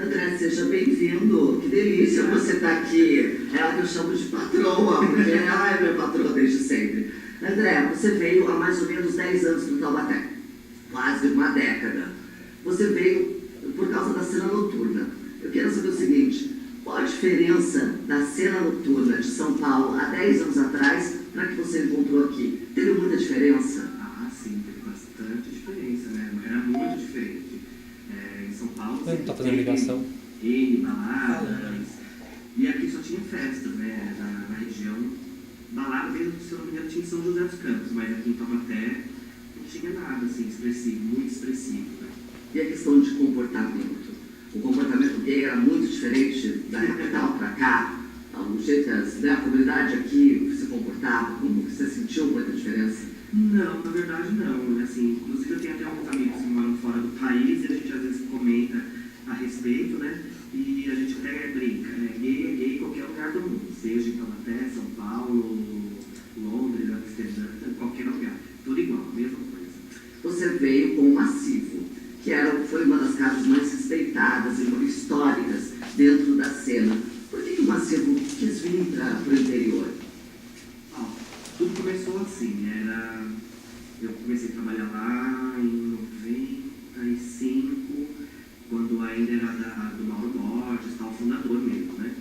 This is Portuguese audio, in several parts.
André, seja bem-vindo. Que delícia você estar aqui. Ela que eu chamo de patroa, porque ela é minha patroa desde sempre. André, você veio há mais ou menos 10 anos para Taubaté. Quase uma década. Você veio por causa da cena noturna. Eu quero saber o seguinte, qual a diferença da cena noturna de São Paulo há 10 anos atrás para que você encontrou aqui? Teve muita diferença? Ah, sim, teve bastante diferença, né? Era muito diferente. Em São Paulo, não está fazendo ligação. Baladas, e aqui só tinha festas, né? Na região, balada mesmo, se eu não me engano, tinha em São José dos Campos, mas aqui em Taubaté não tinha nada assim expressivo, muito expressivo, né? E a questão de comportamento? O comportamento gay era muito diferente da capital para cá? O jeito que a comunidade aqui se comportava? Como você sentiu muita diferença? Não, na verdade não. Assim, inclusive eu tenho até alguns amigos que moram fora do país e a gente às vezes comenta a respeito, né? E a gente até brinca, né? Gay é gay em qualquer lugar do mundo, seja em Taubaté, São Paulo, Londres, Amsterdã, qualquer lugar. Tudo igual, a mesma coisa. Você veio com o Massivo, que foi uma das casas mais respeitadas e históricas dentro da cena. Por que o Massivo quis vir para o interior? Tudo começou assim, eu comecei a trabalhar lá em 95, quando ainda era do Mauro Borges, o fundador mesmo, né?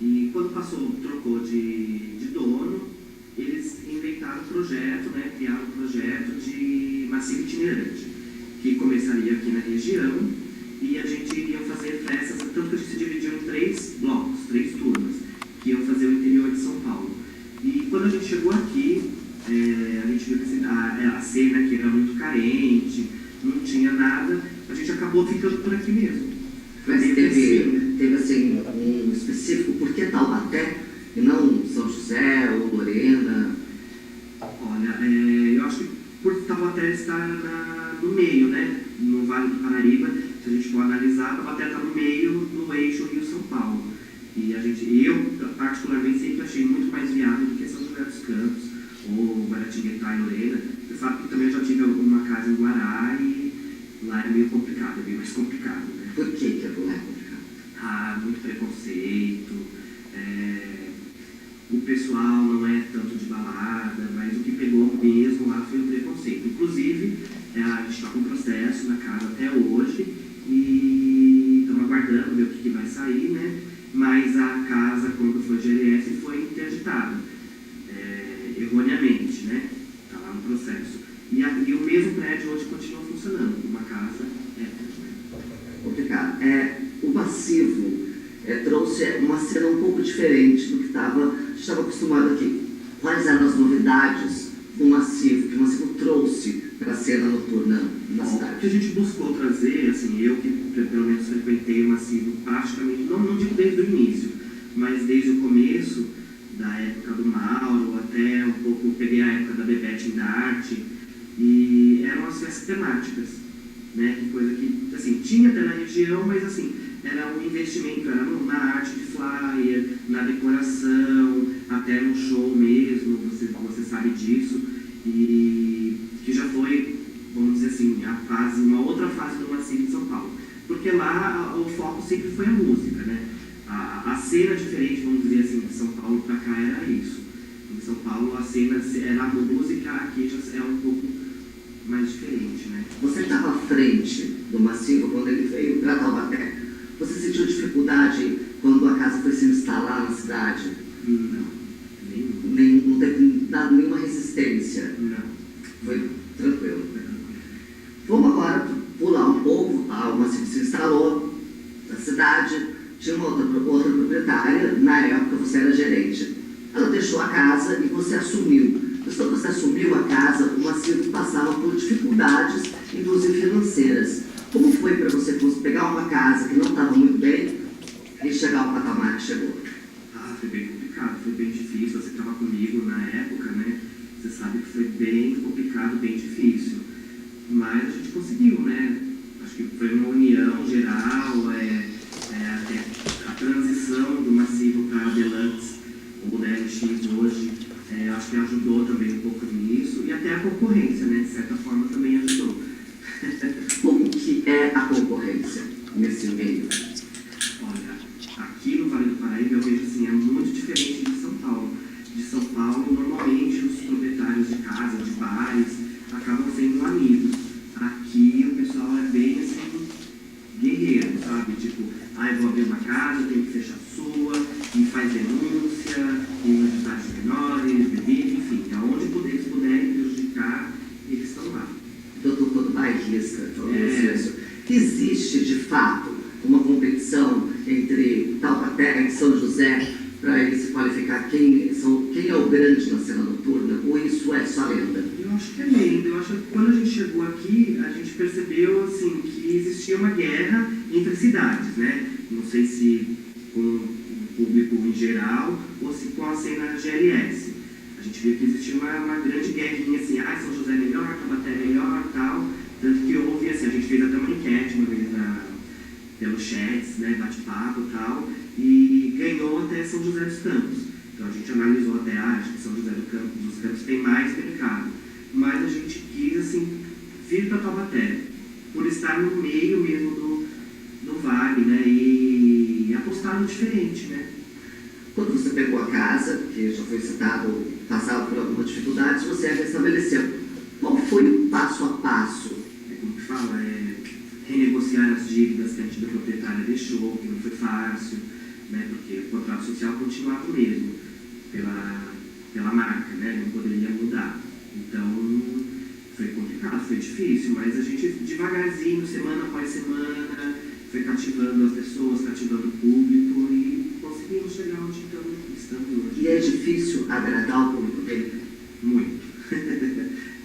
E quando trocou de dono, eles inventaram um projeto, né? Criaram um projeto de Massivo Itinerante, que começaria aqui na região e a gente iria fazer festas, tanto que a gente se dividiu em 3 blocos, 3 turmas, que iam fazer o interior de São Paulo. E quando a gente chegou aqui, a gente viu que a cena aqui era muito carente, não tinha nada, a gente acabou ficando por aqui mesmo. Mas teve assim, um específico, por que Taubaté e não São José ou Lorena? Olha, eu acho que por Taubaté estar no meio, né? No Vale do Paraíba, se a gente for analisar, Taubaté está no meio do eixo Rio-São Paulo. E eu particularmente sempre achei muito mais viável do que São José dos Campos ou Guaratinguetá e Lorena. Você sabe que também eu já tive uma casa em Guará e lá é meio complicado, é bem mais complicado, né? Por que é complicado? Muito preconceito, o pessoal não é tanto de balada, mas o que pegou mesmo lá foi o preconceito. Inclusive, a gente está com processo na casa até hoje e estamos aguardando ver o que vai sair, né? Mas a casa, quando foi GLS, foi interditada, erroneamente, né? Está lá no processo. E o mesmo prédio hoje continua funcionando, uma casa hétero, né? Complicado. O Massivo trouxe uma cena um pouco diferente do que a gente estava acostumado aqui. Quais eram as novidades do Massivo, que o Massivo trouxe para a cena noturna na cidade? O que a gente buscou trazer, assim, eu que pelo menos frequentei o Massivo praticamente, não digo desde o início, mas desde o começo, da época do Mauro, até um pouco, peguei a época da Bebete Indarte, e eram as festas temáticas, né? Que coisa que, assim, tinha até na região, mas assim, era um investimento, era na arte de flyer, na decoração, até no show mesmo, você sabe disso, e que já foi, vamos dizer assim, uma outra fase do Massivo de São Paulo. Porque lá o foco sempre foi a música, né? A cena diferente, vamos dizer assim, de São Paulo para cá era isso. Em São Paulo a cena era a música, aqui já é um pouco mais diferente, né? Você estava à frente do Massivo quando ele veio para Taubaté. Você sentiu dificuldade quando a casa foi se instalar na cidade? Não, nenhuma. Não teve dado nenhuma resistência? Não. Foi tranquilo. Vamos agora pular um pouco. O Massivo se instalou na cidade, tinha uma outra proprietária, na época você era gerente. Ela deixou a casa e você assumiu. Mas quando você assumiu a casa, o Massivo passava por dificuldades, inclusive financeiras. Como foi para você pegar uma casa que não estava muito bem e chegar ao patamar que chegou? Foi bem complicado, foi bem difícil. Você estava comigo na época, né? Você sabe que foi bem complicado, bem difícil. Mas a gente conseguiu, né? Acho que foi uma união geral, até a transição do Massivo para a Deluxe, ou da LX hoje, acho que ajudou também um pouco nisso. E até a concorrência, né? De certa forma também ajudou. Como que é a concorrência nesse meio? casa, tem que fechar a sua, e faz denúncia, e majestades menores, bebida, enfim, aonde eles puderem prejudicar, eles estão lá. Doutor, todo bairrista, isso. Existe, de fato, uma competição entre Taubaté e São José para ele se qualificar quem é o grande na cena noturna, ou isso é só lenda? Eu acho que é lenda. Eu acho que quando a gente chegou aqui, a gente percebeu assim, que existia uma guerra entre cidades, né? Não sei se com o público em geral ou se com a cena GLS. A gente viu que existia uma grande guerrinha, assim, São José é melhor, Taubaté é melhor, tal. Tanto que houve, assim, a gente fez até uma enquete uma vez pelos chats, né, bate-papo e tal, e ganhou até São José dos Campos. Então a gente analisou até, acho que São José dos Campos tem mais mercado. Mas a gente quis, assim, vir para Taubaté, por estar no meio mesmo do vale, né, e apostar no diferente, né. Quando você pegou a casa, que já foi citado, passava por algumas dificuldades, você restabeleceu. Qual foi o passo a passo? Como que fala? Renegociar as dívidas que a antiga proprietária deixou, que não foi fácil, né? Porque o contrato social continuava o mesmo, pela marca, né? Não poderia mudar. Então, foi complicado, foi difícil, mas a gente devagarzinho, semana após semana, foi cativando as pessoas, cativando o público e conseguimos chegar onde estamos hoje. E é difícil agradar o público dele? Muito.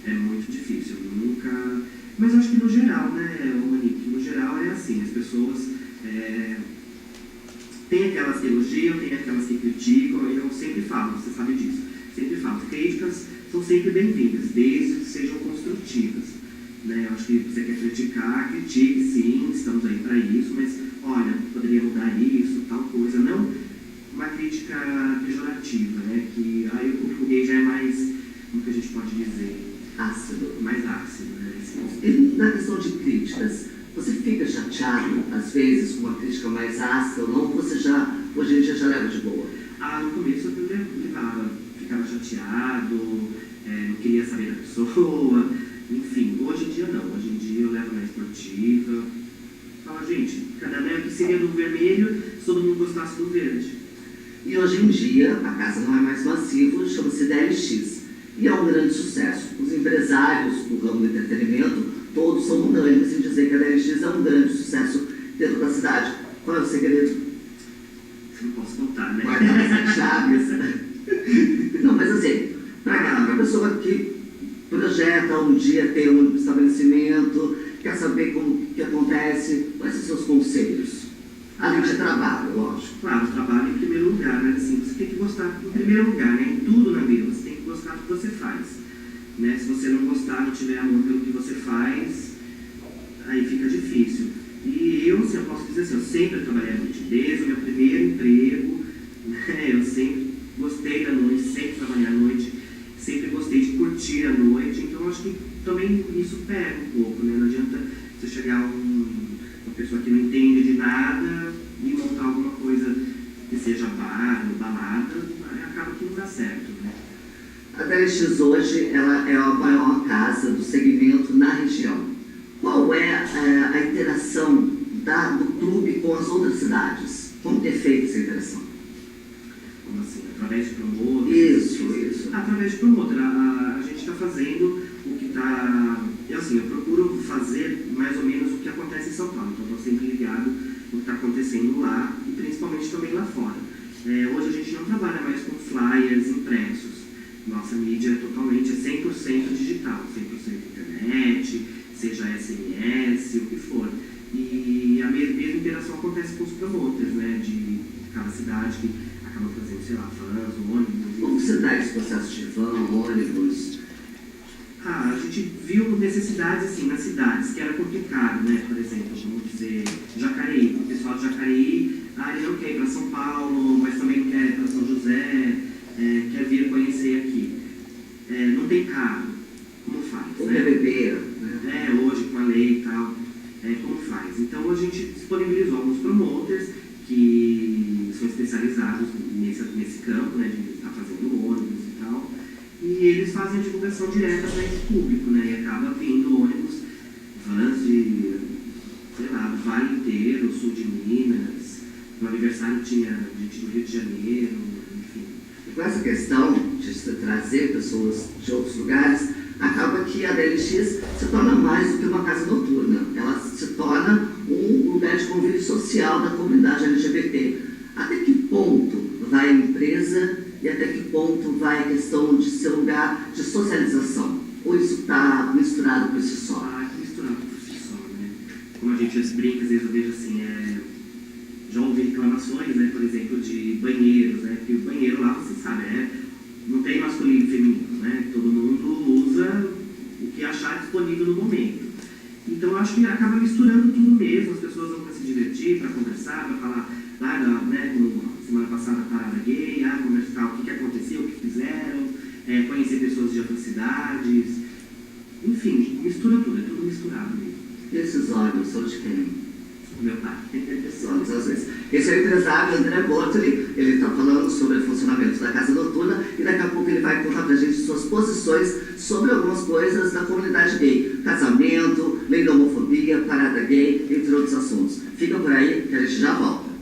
É muito difícil. Nunca... Mas eu acho que no geral, né, Monique, no geral é assim, as pessoas tem aquelas que elogiam, tem aquelas que criticam, e eu sempre falo, você sabe disso, sempre falo, críticas são sempre bem-vindas, desde que sejam construtivas. Né? Eu acho que você quer criticar, critique sim, estamos aí para isso, mas olha, poderia mudar isso, tal coisa, não uma crítica pejorativa, né? Que aí o público gay já é mais, como que a gente pode dizer? Ácido. Mais ácido, né? E na questão de críticas, você fica chateado, às vezes, com uma crítica mais ácida ou não, ou você já, hoje em dia, já leva de boa? No começo eu levava, ficava chateado, não queria saber da pessoa, enfim, hoje em dia não, hoje em dia eu levo na esportiva, fala, gente, cada que seria do vermelho se todo mundo gostasse do verde. E hoje em dia, a casa não é mais massiva, chama-se DLX. E é um grande sucesso. Os empresários do ramo do entretenimento, todos são unânimes em dizer que a DLX é um grande sucesso dentro da cidade. Qual é o segredo? Não posso contar, né? Guardar as chaves. Não, mas assim, para a pessoa que projeta um dia ter um estabelecimento, quer saber como que acontece, quais são os seus conselhos? Além de trabalho, lógico. Claro, o trabalho em primeiro lugar, né? Assim, você tem que gostar, em primeiro lugar, né? Em tudo na vida, você tem que gostar do que você faz. Né? Se você não gostar, não tiver amor pelo que você faz, aí fica difícil. E eu, assim, eu posso dizer assim, eu sempre trabalhei à noite, desde o meu primeiro emprego, né? Eu sempre gostei da noite, sempre trabalhei à noite, sempre gostei de curtir a noite, então eu acho que também isso pega um pouco, né? Não adianta você chegar uma pessoa que não entende de nada e montar alguma coisa que seja bar ou balada, acaba que não dá certo, né? A DLX hoje ela é a maior casa do segmento na região. Qual é a interação do clube com as outras cidades? Como ter feito essa interação? Como assim? Através de promotor? Isso. Através de promotor. A gente está fazendo o que está... Eu procuro fazer mais ou menos o que acontece em São Paulo. Então, estou sempre ligado no que está acontecendo lá e principalmente também lá fora. Hoje a gente não trabalha mais com flyers impressos. Nossa mídia é 100% digital, 100% internet, seja SMS, o que for. E a mesma interação acontece com os promoters, né, de cada cidade que acabam trazendo, sei lá, fãs, ônibus. Como você dá esse processo de van, ônibus? A gente viu necessidades assim nas cidades, que era complicado, né? Por exemplo, vamos dizer, Jacareí. O pessoal de Jacareí, ele não quer ir para São Paulo, mas também não quer ir para São José, quer vir conhecer aqui. Não tem carro, como faz? O né? BBB, Hoje com a lei e tal, como faz? Então a gente disponibilizou alguns promoters que são especializados nesse campo, né? De estar fazendo ônibus e tal. E eles fazem a divulgação direta para esse público, né? E acaba vindo ônibus, vans de, sei lá, do Vale inteiro, sul de Minas, no aniversário tinha gente do Rio de Janeiro, enfim. E com essa questão de se trazer pessoas de outros lugares, acaba que a DLX se torna mais do que uma casa noturna. Ela se torna um lugar de convívio social da comunidade LGBT. Até que ponto vai a empresa e até que ponto vai a questão de ser um lugar de socialização? Ou isso está misturado por si só? Ah, misturado por si só, né? Como a gente brinca, às vezes eu vejo assim, já ouvi reclamações, né, por exemplo, de banheiros, né? Porque o banheiro lá, você sabe, não tem masculino e feminino, né? Todo mundo usa o que achar disponível no momento. Então eu acho que acaba misturando tudo mesmo, as pessoas vão para se divertir, para conversar, para falar lá, né, como semana passada parada gay, conversar o que aconteceu, o que fizeram, conhecer pessoas de outras cidades, enfim, mistura tudo, é tudo misturado mesmo. E esses olhos são de quem? O meu pai. Esses olhos, às vezes. Esse é o empresário André Bortoli, ele está falando sobre o funcionamento da Casa Noturna e daqui a pouco ele vai contar pra gente suas posições sobre algumas coisas da comunidade gay. Casamento, lei da homofobia, parada gay, entre outros assuntos. Fica por aí que a gente já volta.